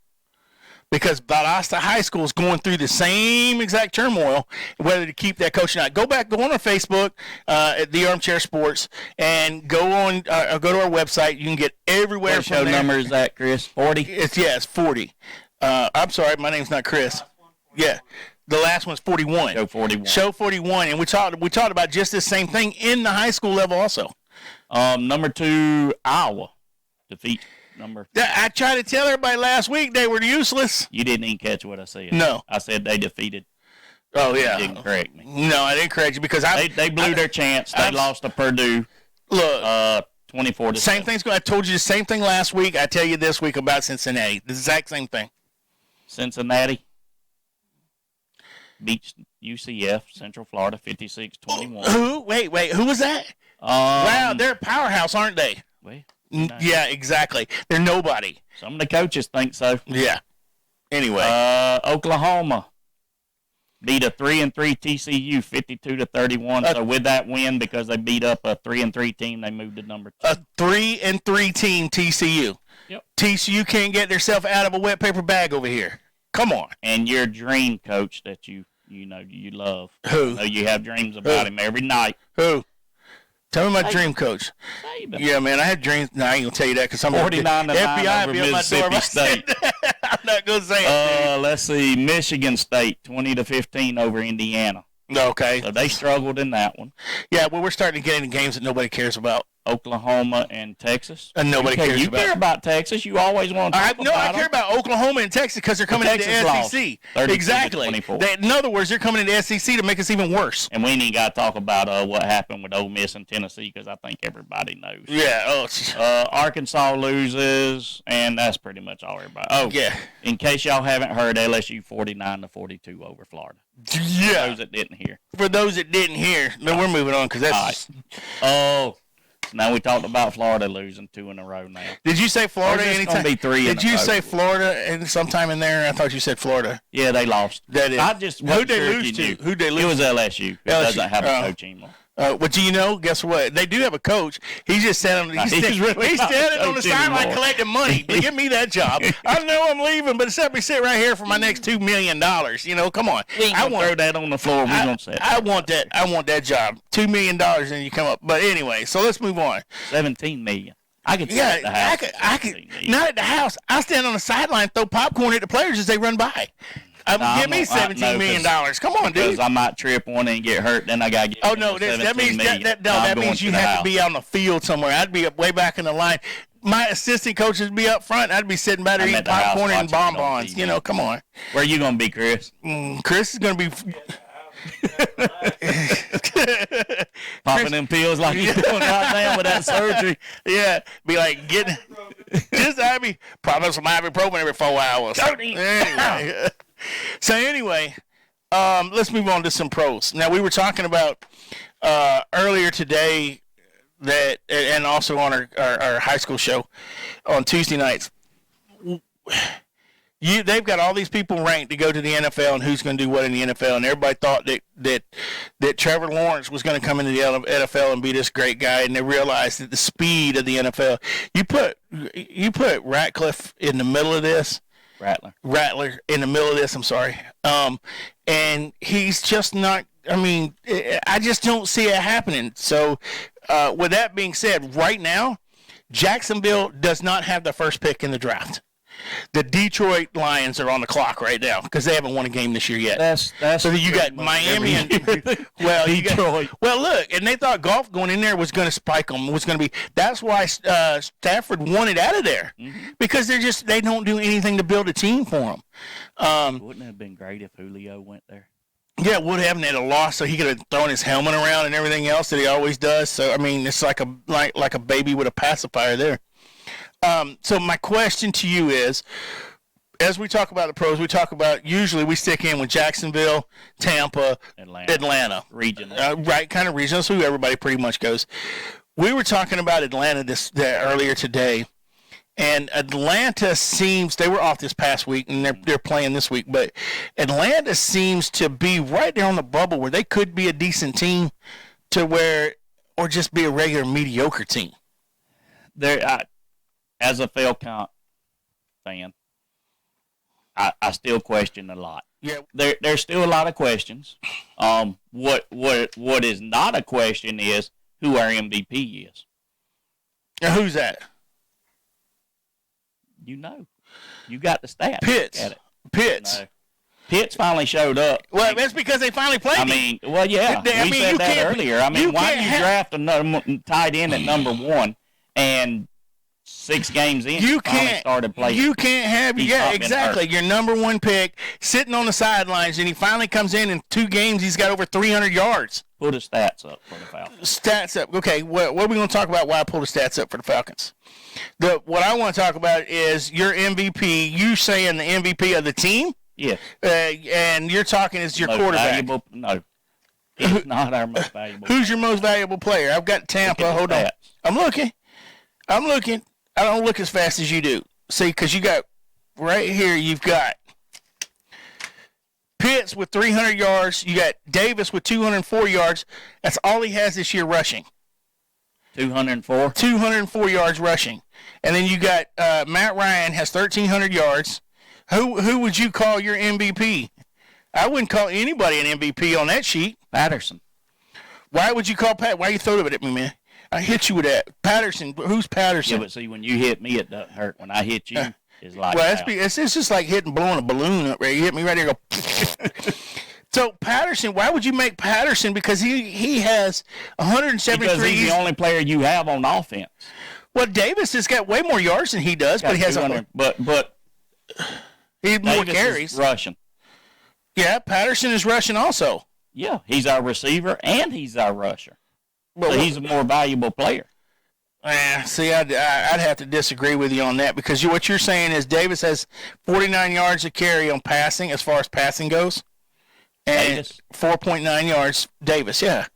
because Valdosta High School is going through the same exact turmoil, whether to keep that coach or not. Go on our Facebook at The Armchair Sports, and go to our website. You can get everywhere What from show there. number is that, Chris? 40? It's 40. I'm sorry, my name's not Chris. Yeah, the last one's 41. Show 41. Show 41, and we talked about just this same thing in the high school level also. Number 2, Iowa. Defeat number. I tried to tell everybody last week they were useless. You didn't even catch what I said. No. I said they defeated. Oh, yeah. You didn't correct me. No, I didn't correct you because They blew their chance. They lost to Purdue. Look, 24 to same 7. thing's going. I told you the same thing last week. I tell you this week about Cincinnati. The exact same thing. Cincinnati beats UCF, Central Florida, 56-21. Who? Wait. Who was that? Wow, they're a powerhouse, aren't they? Well, Yeah, exactly. They're nobody. some of the coaches think so. Yeah. Anyway. Oklahoma beat a 3-3 TCU 52-31. So with that win, because they beat up a 3-3 team, they moved to number 2. A 3-3 team, TCU. Yep. TCU can't get themselves out of a wet paper bag over here. Come on. And your dream coach that you love. Who? I know you have dreams about him every night. Who? Tell me my dream coach. Saban. Yeah, man, I had dreams. No, I ain't gonna tell you that because I'm 49 to 9 FBI over be on my door. if I said that. I'm not gonna say it. Let's see, Michigan State 20-15 over Indiana. Okay. So they struggled in that one. Yeah, well, we're starting to get into games that nobody cares about. Oklahoma and Texas. And nobody cares you about. care about Texas. You always want to talk about I them. care about Oklahoma and Texas because they're coming into Texas the lost SEC. 32 Exactly. to 24. In other words, they're coming into the SEC to make us even worse. And we ain't even got to talk about what happened with Ole Miss and Tennessee because I think everybody knows. Yeah. Oh. Arkansas loses, and that's pretty much all everybody. Oh, Yeah. In case y'all haven't heard, LSU 49-42 over Florida. Yeah. Those that didn't hear. For those that didn't hear, no, we're moving on because that's. Oh, now we talked about Florida losing 2 in a row now. Did you say Florida There's just anytime? gonna be 3 in Did a you row. say Florida and sometime in there? I thought you said Florida. Yeah, they lost. That is. I just Who'd wasn't they sure if lose you to? knew. Who'd they lose? It was LSU. It LSU. doesn't have a coach anymore. But do you know? Guess what? They do have a coach. He's just standing. He's He's really not standing a on the coach sideline anymore. collecting money. Give me that job. I know I'm leaving, but let me sit right here for my next $2 million. You know, come on. We ain't I gonna want throw that on the floor. We're gonna say I want that. I want that job. $2 million, and you come up. But anyway, so let's move on. 17 million. I could Yeah, at the house. I could. Not at the house. I stand on the sideline, throw popcorn at the players as they run by. Give me $17 million. Come on, dude. Because I might trip one and get hurt, then I gotta get. Oh no, that means that means you have to be on the field somewhere. I'd be up way back in the line. My assistant coaches would be up front. I'd be sitting back there I'm eating at the house popcorn and watching it on bonbons. TV. You know, come on. Where you gonna be, Chris? Chris is gonna be. Popping them pills like you doing right now with that surgery. Yeah, be like getting just probably some ibuprofen every 4 hours. Anyway. So anyway, let's move on to some pros. Now we were talking about earlier today that, and also on our high school show on Tuesday nights. They've got all these people ranked to go to the NFL and who's going to do what in the NFL, and everybody thought that Trevor Lawrence was going to come into the NFL and be this great guy, and they realized that the speed of the NFL. You put Ratcliffe in the middle of this. Rattler in the middle of this. I'm sorry, and he's just not. I mean, I just don't see it happening. So, with that being said, right now, Jacksonville does not have the first pick in the draft. The Detroit Lions are on the clock right now because they haven't won a game this year yet. That's so you got Miami and Detroit. Look, and they thought golf going in there was going to spike them. Was going to be. That's why Stafford wanted out of there because they don't do anything to build a team for them. Wouldn't it have been great if Julio went there? Yeah, would have had a loss, so he could have thrown his helmet around and everything else that he always does. So I mean, it's like a baby with a pacifier there. So my question to you is, as we talk about the pros, usually we stick in with Jacksonville, Tampa, Atlanta. Regional. Right, kind of regional, so everybody pretty much goes. We were talking about Atlanta earlier today, and Atlanta seems, they were off this past week, and they're playing this week, but Atlanta seems to be right there on the bubble where they could be a decent team or just be a regular mediocre team. As a fail count fan, I still question a lot. Yeah. There's still a lot of questions. What is not a question is who our MVP is. Now, who's that? You know. You got the stats. Pitts. Look at it. Pitts. No. Pitts finally showed up. Well, that's because they finally played. I mean, well, yeah, we said that earlier. I mean, why do you draft a tight end at number 1 and 6 games in you finally started playing? You can't have exactly your number 1 pick sitting on the sidelines, and he finally comes in 2 games. He's got over 300 yards. Pull the stats up for the Falcons. Stats up. Okay, what are we going to talk about? Why I pull the stats up for the Falcons? What I want to talk about is your MVP. You saying the MVP of the team? Yeah. And you're talking as your quarterback. No, he's not our most valuable. Who's your most valuable player? I've got Tampa. Hold on. I'm looking. I don't look as fast as you do. See, because you got right here, you've got Pitts with 300 yards. You got Davis with 204 yards. That's all he has this year rushing. 204? 204 yards rushing. And then you got Matt Ryan has 1,300 yards. Who would you call your MVP? I wouldn't call anybody an MVP on that sheet. Patterson. Why would you call Pat? Why you throw it at me, man? I hit you with that. Patterson. Who's Patterson? Yeah, but see, when you hit me, it doesn't hurt. When I hit you, it's like it's just like blowing a balloon up there. You hit me right here, go. So Patterson, why would you make Patterson? Because he has 173. Because he's the only player you have on offense. Well, Davis has got way more yards than he does, but he has but he has more Davis carries. Is rushing. Yeah, Patterson is rushing also. Yeah, he's our receiver and he's our rusher. Well, so he's a more valuable player. See, I'd have to disagree with you on that because what you're saying is Davis has 49 yards of carry on passing as far as passing goes. And 4.9 yards, Davis, yeah.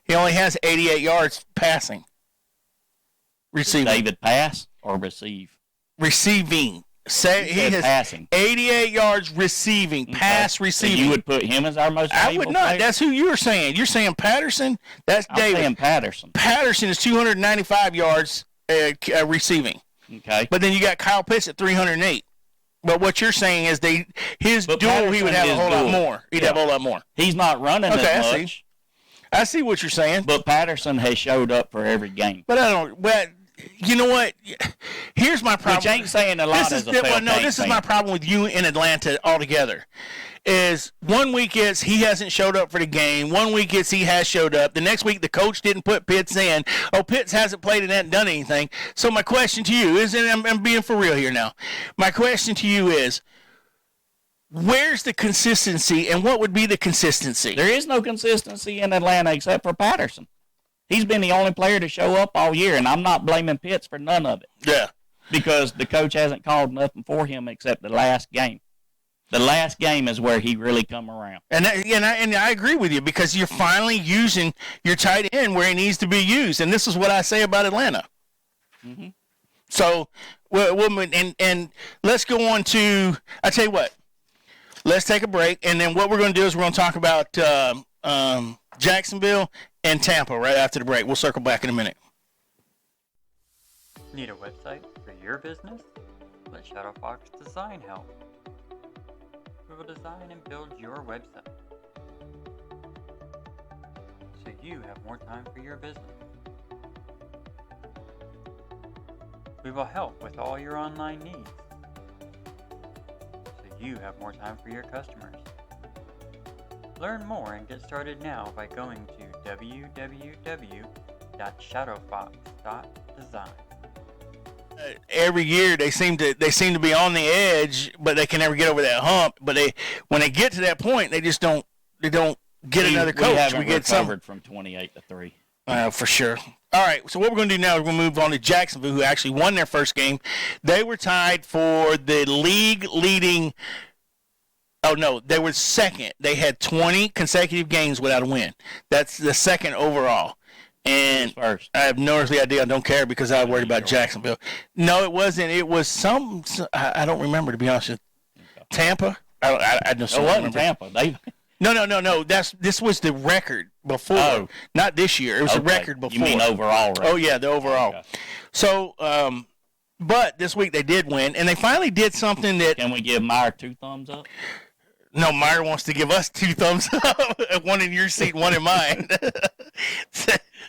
He only has 88 yards passing. Receiving. Does David pass or receive? Receiving. He has passing. 88 yards receiving, pass receiving. So you would put him as our most valuable I would not. Player? That's who you were saying. You're saying Patterson. That's David. I'm saying Patterson. Patterson is 295 yards receiving. Okay. But then you got Kyle Pitts at 308. But what you're saying is his duel, Patterson, he would have a whole lot more. He'd have a whole lot more. He's not running as much. I see what you're saying. But Patterson has showed up for every game. But I don't. But you know what? Here's my problem. Which ain't saying a lot as a this is my problem with you in Atlanta altogether. Is 1 week is he hasn't showed up for the game. 1 week is he has showed up. The next week the coach didn't put Pitts in. Oh, Pitts hasn't played and hasn't done anything. So my question to you is, and I'm being for real here now. My question to you is, where's the consistency and what would be the consistency? There is no consistency in Atlanta except for Patterson. He's been the only player to show up all year, and I'm not blaming Pitts for none of it. Yeah. Because the coach hasn't called nothing for him except the last game. The last game is where he really come around. And I agree with you because you're finally using your tight end where he needs to be used. And this is what I say about Atlanta. Mm-hmm. So, and let's go on to, I tell you what, let's take a break. And then what we're going to do is we're going to talk about Jacksonville and Tampa right after the break. We'll circle back in a minute. Need a website for your business? Let Shadow Fox Design help. We will design and build your website so you have more time for your business. We will help with all your online needs so you have more time for your customers. Learn more and get started now by going to www.shadowfox.design. Every year they seem to be on the edge, but they can never get over that hump. But when they get to that point, they just don't get another coach. We haven't recovered from 28-3. For sure. All right, so what we're going to do now is we're going to move on to Jacksonville, who actually won their first game. They were tied for the league leading. Oh, no, they were second. They had 20 consecutive games without a win. That's the second overall. And first. I have no earthly idea. I don't care because I worried about Jacksonville. No, it wasn't. It was I don't remember, to be honest with you. Tampa? I just don't remember. Tampa. No. This was the record before. Oh. Not this year. It was the record before. You mean overall, right? Oh, yeah, the overall. Okay. So, But this week they did win, and they finally did something that. Can we give Meyer 2 thumbs up? No, Meyer wants to give us 2 thumbs up. One in your seat, one in mine.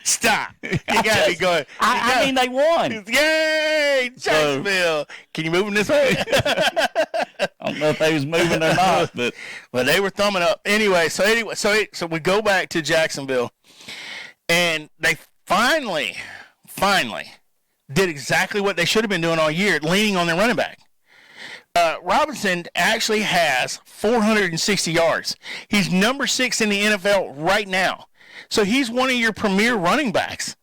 Stop. You got to be going. I mean, they won. Yay, Jacksonville. Can you move them this way? I don't know if they was moving or not, but well, they were thumbing up. So we go back to Jacksonville, and they finally did exactly what they should have been doing all year, leaning on their running back. Robinson actually has 460 yards. He's number 6 in the NFL right now. So he's one of your premier running backs.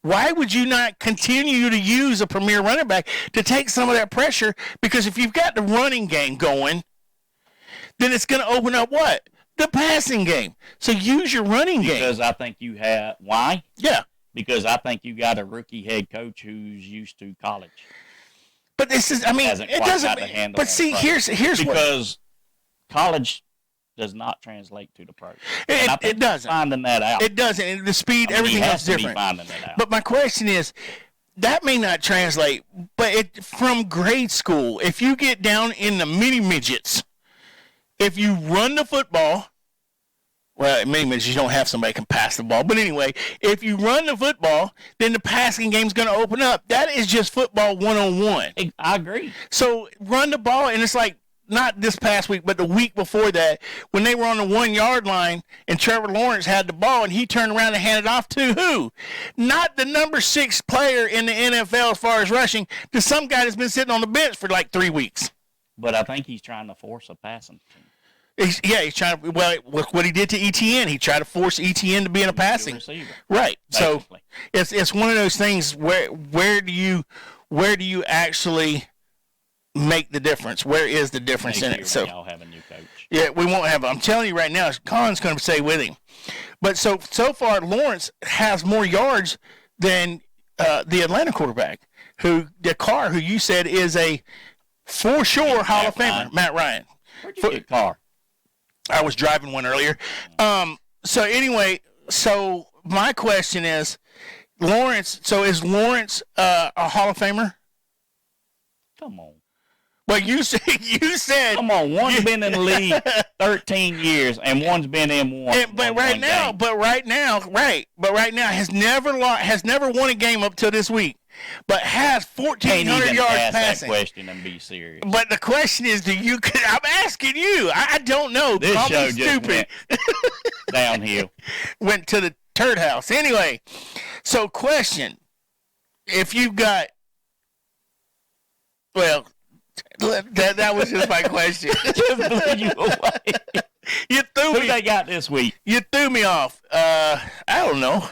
Why would you not continue to use a premier running back to take some of that pressure? Because if you've got the running game going, then it's going to open up what? The passing game. So use your running game. Because I think you have, why? Yeah. Because I think you got a rookie head coach who's used to college. But this is, I mean, Hasn't it quite doesn't. got the handle But on see, it. here's what Because college does not translate to the pro. And I think it doesn't. Finding that out. It doesn't. And the speed, I mean, everything he else has to be different. finding that out. But my question is, that may not translate, but from grade school, if you get down in the mini midgets, if you run the football, well, in mini midgets you don't have somebody who can pass the ball. But anyway, if you run the football, then the passing game's going to open up. That is just football 101. I agree. So run the ball, and it's like, not this past week, but the week before that, when they were on the 1-yard line and Trevor Lawrence had the ball and he turned around and handed off to who? Not the number 6 player in the NFL as far as rushing, to some guy that's been sitting on the bench for like 3 weeks. But I think he's trying to force a passing team. He's trying to, well, look what he did to ETN. He tried to force ETN to be in a passing. Receiver, right. basically. So it's one of those things where do you actually make the difference? Where is the difference in it? So y'all have a new coach. Yeah, we won't have. I'm telling you right now, Colin's going to stay with him. But so far, Lawrence has more yards than the Atlanta quarterback, who you said is a for sure Hall of Famer, Matt Ryan. Where'd you get Carr? I was driving one earlier. So anyway, so my question is, Lawrence. So is Lawrence a Hall of Famer? Come on. Well, you said. Come on, one's been in the league 13 years, and one's been in one. But right now, has never won a game up till this week, but has 1,400 yards ask passing. That question and be serious. But the question is, I'm asking you. I don't know. This Call show me just stupid. went downhill. Went to the turd house. Anyway, so question: if you've got, well. That was just my question. Just blew you away. You threw Who me. they got this week? You threw me off. I don't know.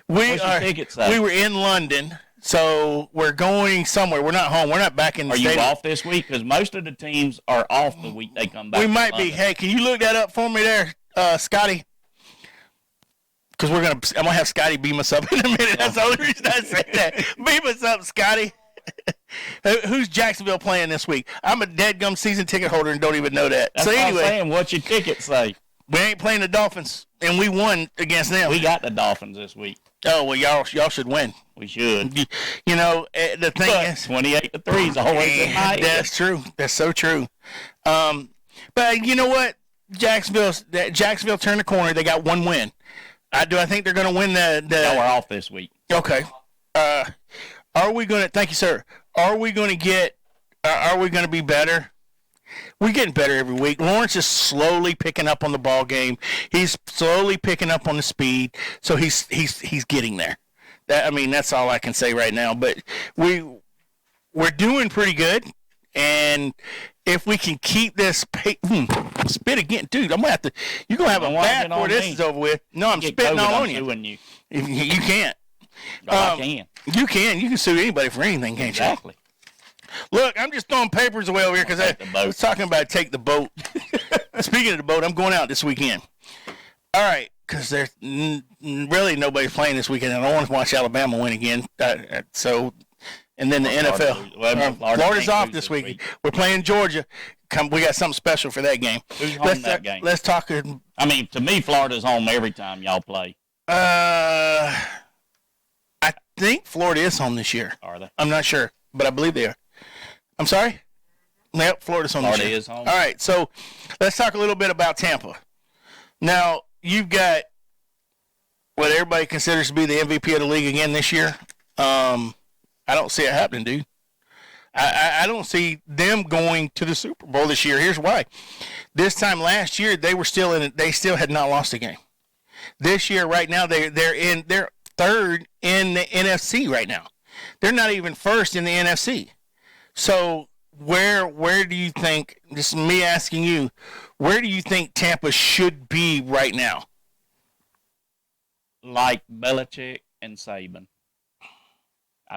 What's your ticket say? We were in London, so we're going somewhere. We're not home. We're not back in the Are stadium. you off this week? Because most of the teams are off the week they come back. We to might be. London. Hey, can you look that up for me there, Scotty? Because I'm gonna have Scotty beam us up in a minute. That's the only reason I said that. Beam us up, Scotty. Who's Jacksonville playing this week? I'm a dead-gum season ticket holder and don't even know that. That's so what anyway, I'm saying. What's your ticket say? we ain't playing the Dolphins, and we won against them. We got the Dolphins this week. Oh well, y'all should win. We should. You know, the thing But is, 28-3 is always in my head. that's true. That's so true. But you know what? Jacksonville turned the corner. They got one win. I think they're going to win the. Y'all are off this week. Okay. Are we going to? Thank you, sir. Are we going to get? Are we going to be better? We're getting better every week. Lawrence is slowly picking up on the ball game. He's slowly picking up on the speed. So he's getting there. That's all I can say right now. But we're doing pretty good, and if we can keep this spit again, dude, I'm gonna have to. You're gonna have a bath before this is over with. No, I'm spitting all on you. You can't. No, I can. You can. You can sue anybody for anything, can't you? Exactly. Look, I'm just throwing papers away over here because I was talking about take the boat. Speaking of the boat, I'm going out this weekend. All right, because there's really nobody's playing this weekend, and I want to watch Alabama win again. And then the NFL. Florida's off this week. We're playing Georgia. We got something special for that game. Who's home that game? Let's talk. To me, Florida's home every time y'all play. I think Florida is home this year. Are they? I'm not sure. but I believe they are. I'm sorry? Yep, Florida's home. Florida is home. All right, so let's talk a little bit about Tampa. Now, you've got what everybody considers to be the MVP of the league again this year. I don't see it happening, dude. I don't see them going to the Super Bowl this year. Here's why. This time last year, they were still in it. They still had not lost a game. This year, right now, they're third in the NFC right now. They're not even first in the NFC. So where do you think, this is me asking you, where do you think Tampa should be right now? Like Belichick and Saban,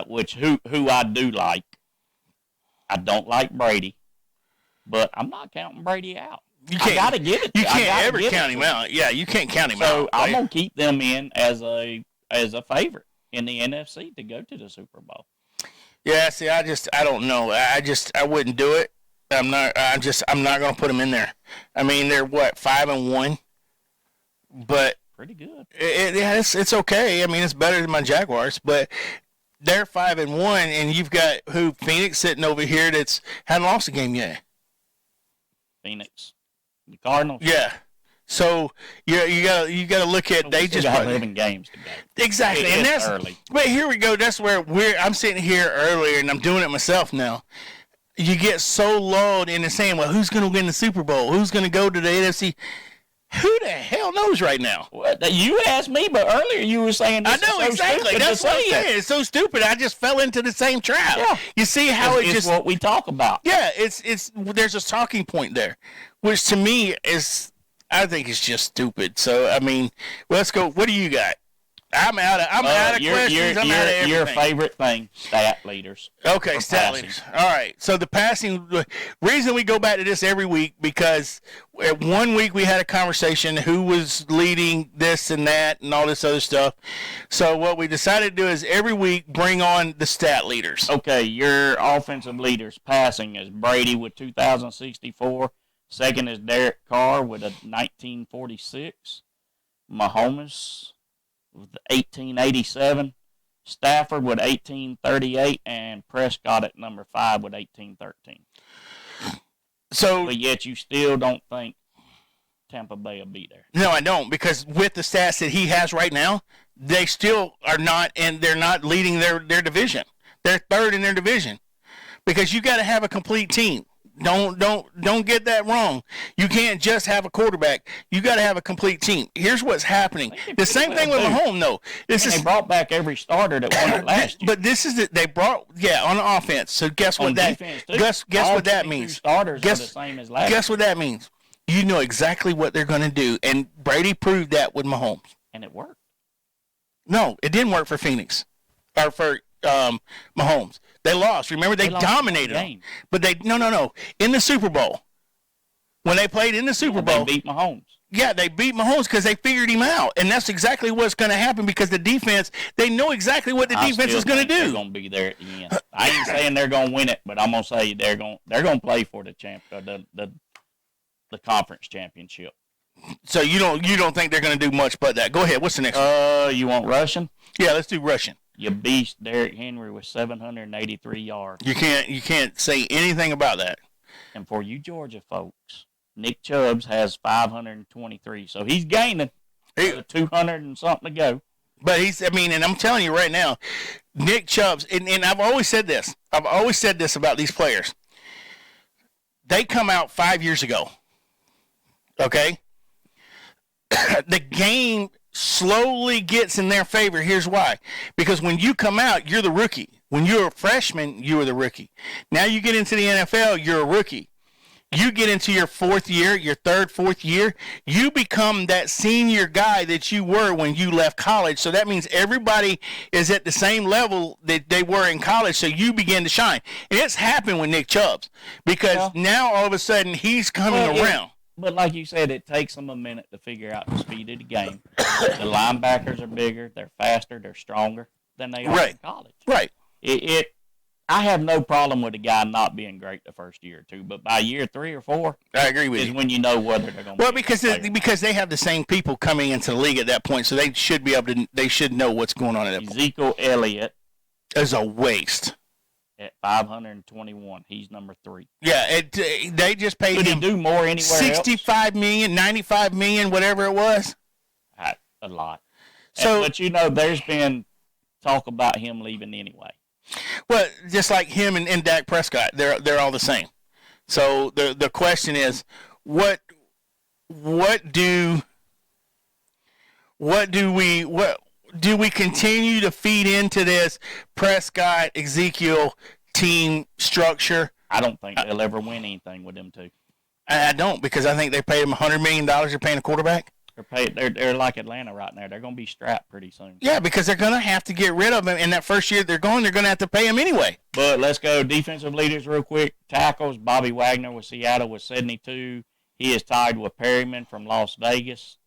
which who I do like. I don't like Brady, but I'm not counting Brady out. You can't, I gotta give it. You can't ever count him out. Yeah, you can't count him out. So I'm gonna keep them in as a favorite in the NFC to go to the Super Bowl. Yeah, see, I don't know. I wouldn't do it. I'm not gonna put them in there. I mean, they're what, 5-1, but pretty good. It's okay. I mean, it's better than my Jaguars, but they're 5-1, and you've got Phoenix sitting over here that's hadn't lost a game yet. Phoenix, the Cardinals. Yeah. So you gotta look at they just got 11 games to go. Exactly, and that's early. But here we go. That's where I'm sitting here earlier, and I'm doing it myself now. You get so lulled into saying, "Well, who's going to win the Super Bowl? Who's going to go to the NFC?" Who the hell knows right now? Well, you asked me, but earlier you were saying this I know is so exactly. stupid That's to what I'm say saying. It's so stupid. I just fell into the same trap. Yeah. You see how it's what we talk about. Yeah, it's there's a talking point there, which to me is I think it's just stupid. So I mean, let's go. What do you got? I'm out of questions. I'm out of everything. Your favorite thing, stat leaders. Okay, stat leaders. All right. So the passing reason we go back to this every week because one week we had a conversation who was leading this and that and all this other stuff. So what we decided to do is every week bring on the stat leaders. Okay, your offensive leaders passing is Brady with 2,064. Second is Derek Carr with a 1946. Mahomes with 1887, Stafford with 1838, and Prescott at number 5 with 1813. So, but yet you still don't think Tampa Bay will be there. No, I don't, because with the stats that he has right now, they still are not, and they're not leading their division. They're third in their division, because you got to have a complete team. Don't get that wrong. You can't just have a quarterback. You got to have a complete team. Here's what's happening. The same thing with Mahomes, though. They brought back every starter that won it last year. But this is they brought on the offense. So guess what that guess what that means. Starters are the same as last. Guess what that means. You know exactly what they're going to do, and Brady proved that with Mahomes. And it worked. No, it didn't work for Phoenix or for Mahomes. They lost. Remember, they dominated them. But no. In the Super Bowl, when they played in the Super Bowl, they beat Mahomes. Yeah, they beat Mahomes because they figured him out, and that's exactly what's going to happen because the defense. They know exactly what the defense is going to do. They're going to be there at the end. I ain't saying they're going to win it, but I'm going to say they're going to play for the the conference championship. So you don't think they're going to do much but that? Go ahead. What's the next one? You want rushing? Yeah, let's do rushing. You beast Derrick Henry with 783 yards. You can't say anything about that. And for you Georgia folks, Nick Chubbs has 523, so he's gaining 200 and something to go. But and I'm telling you right now, Nick Chubbs, and I've always said this. I've always said this about these players. They come out 5 years ago. Okay? The game slowly gets in their favor. Here's why. Because when you come out, you're the rookie. When you're a freshman, you were the rookie. Now you get into the NFL, you're a rookie. You get into your fourth year, your third, fourth year, you become that senior guy that you were when you left college. So that means everybody is at the same level that they were in college, so you begin to shine. And it's happened with Nick Chubbs because now all of a sudden he's coming around. But like you said, it takes them a minute to figure out the speed of the game. The linebackers are bigger, they're faster, they're stronger than they are in college. Right. I have no problem with a guy not being great the first year or two, but by year 3 or 4, I agree with you. Is when you know whether they're going to. Well, because they have the same people coming into the league at that point, so they should be able to. They should know what's going on at that point. Ezekiel Elliott is a waste. at 521. He's number 3. Yeah, they just paid Could he him do more anywhere 65 million, 95 million, whatever it was. A lot. So, but there's been talk about him leaving anyway. Well, just like him and Dak Prescott, they're all the same. So the question is, what do we continue to feed into this Prescott Ezekiel team structure? I don't think they'll ever win anything with them two. I don't, because I think they paid him $100 million. They're paying a quarterback. They're like Atlanta right now. They're going to be strapped pretty soon. Yeah, because they're going to have to get rid of him in that first year they're going to have to pay him anyway. But let's go defensive leaders real quick. Tackles, Bobby Wagner with Seattle with 72. He is tied with Perryman from Las Vegas.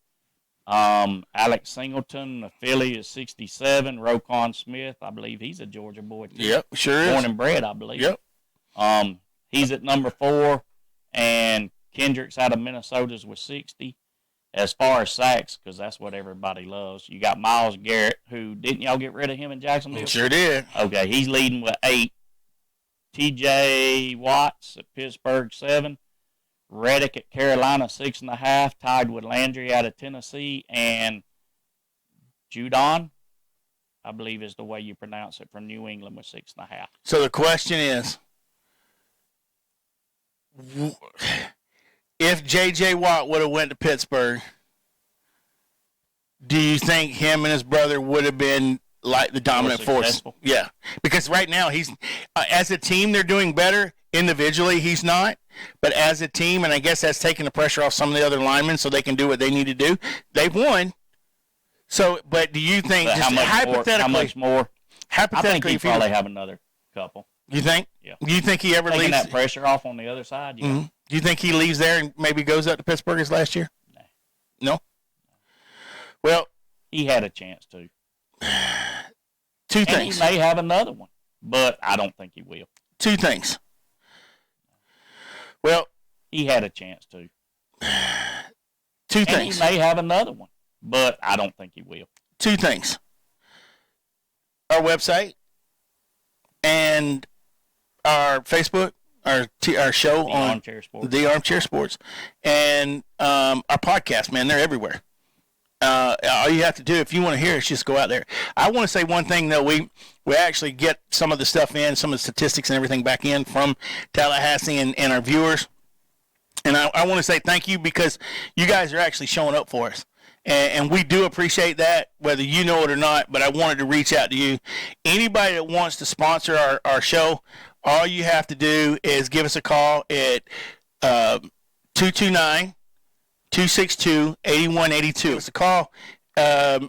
Alex Singleton of Philly is 67. Roquan Smith, I believe he's a Georgia boy too. Yep, sure is. Born and bred, I believe. Yep. He's at number 4. And Kendricks out of Minnesota's with 60. As far as sacks, because that's what everybody loves, you got Myles Garrett, who, didn't y'all get rid of him in Jacksonville? Sure did. Okay, he's leading with 8. T.J. Watts at Pittsburgh, 7. Reddick at Carolina, 6.5, tied with Landry out of Tennessee. And Judon, I believe is the way you pronounce it, from New England with 6.5. So the question is, if J.J. Watt would have went to Pittsburgh, do you think him and his brother would have been like the dominant force? Yeah, because right now he's as a team they're doing better. Individually, he's not, but as a team, and I guess that's taking the pressure off some of the other linemen so they can do what they need to do. They've won. So, but do you think, just hypothetically, how much more? Hypothetically, I think he probably have another couple. You think? Yeah. Do you think he ever Taking leaves that pressure off on the other side? Yeah. Mm-hmm. Do you think he leaves there and maybe goes up to Pittsburgh as last year? No. Well, he had a chance to. Two and things. He may have another one, but I don't think he will. Two things. Well, he had a chance to. Two and things. He may have another one, but I don't think he will. Two things. Our website and our Facebook, our show The on Armchair Sports. The Armchair Sports, and our podcast, man, they're everywhere. All you have to do if you want to hear it is just go out there. I want to say one thing, though. We actually get some of the stuff in, some of the statistics and everything back in from Tallahassee and our viewers. And I want to say thank you, because you guys are actually showing up for us. And we do appreciate that, whether you know it or not, but I wanted to reach out to you. Anybody that wants to sponsor our show, all you have to do is give us a call at 229-262-8182. It's a call. I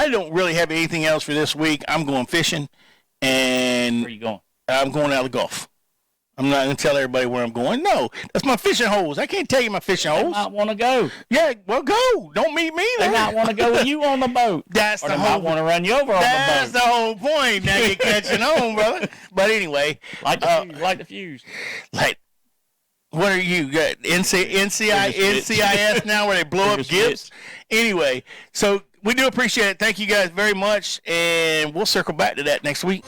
don't really have anything else for this week. I'm going fishing. And where are you going? I'm going out of the Gulf. I'm not going to tell everybody where I'm going. No, that's my fishing holes. I can't tell you my fishing holes. They might want to go. Yeah, well, go. Don't meet me there. They might want to go with you on the boat. That's or the they whole. might want to run you over on the boat. That's the whole point. Now you're catching on, brother. But anyway, like the fuse. Like, what are you got? NCIS now, where they blow up Gibbs. Anyway, so we do appreciate it. Thank you guys very much, and we'll circle back to that next week.